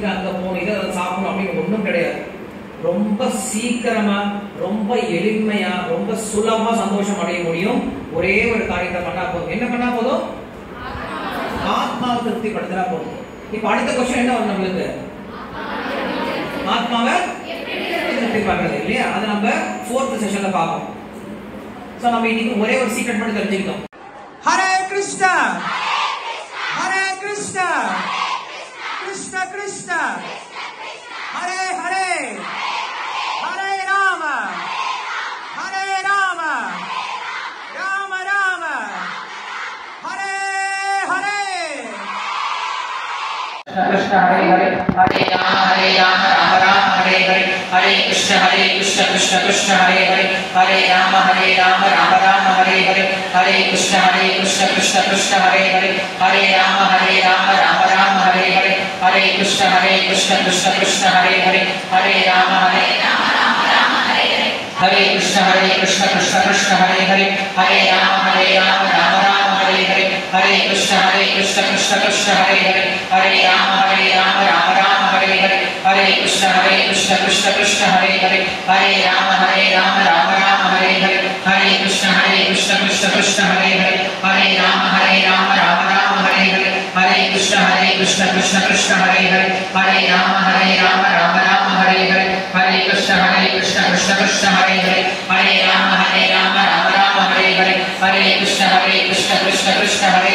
இங்க அங்க போகணும், இதை சாப்பிடணும் அப்படின்னு ஒன்றும் கிடையாது. ரொம்ப சீக்கிரமா, ரொம்ப எளிமையா, ரொம்ப சுலபமா சந்தோஷம் அடைய முடியும். ஒரே ஒரு காரியத்தை பண்ணா போதும். என்ன பண்ணா போதும்? ஆத்மாவை திருப்திப்படுத்தினா போதும். இப்ப அடுத்த கொஸ்டின் என்ன வரும் நம்மளுக்கு? ஆத்மாவை திருப்தி பண்றது இல்லையா? அது நம்ம 4th செஷன்ல பார்ப்போம். சோ நம்ம இன்னைக்கு ஒரே ஒரு சீக்ரெட் மட்டும் தெரிஞ்சுக்கிட்டோம். ஹரே கிருஷ்ணா ஹரே கிருஷ்ணா கிருஷ்ண கிருஷ்ண ஹரே ஹரே ஹரே ராம ஹரே ராம ராம ராம ஹரே ஹரே. कृष्ण हरे हरे हरे राम राम राम हरे हरे हरे कृष्ण कृष्ण कृष्ण हरे हरे हरे राम राम राम हरे हरे हरे कृष्ण कृष्ण कृष्ण हरे हरे हरे राम राम राम हरे हरे हरे कृष्ण कृष्ण कृष्ण हरे हरे हरे राम राम राम हरे हरे हरे कृष्ण कृष्ण कृष्ण हरे हरे हरे राम राम हरे हरे हरे कृष्ण कृष्ण कृष्ण हरे हरे हरे राम राम हरे हरे हरे कृष्ण कृष्ण कृष्ण हरे हरे हरे राम राम हरे हरे हरे कृष्ण कृष्ण कृष्ण हरे हरे हरे राम राम हरे हरे हरे कृष्ण कृष्ण कृष्ण हरे हरे हरे राम राम हरे हरे हरे कृष्ण कृष्ण कृष्ण हरे हरे हरे राम राम हरे हरे हरे कृष्ण कृष्ण कृष्ण हरे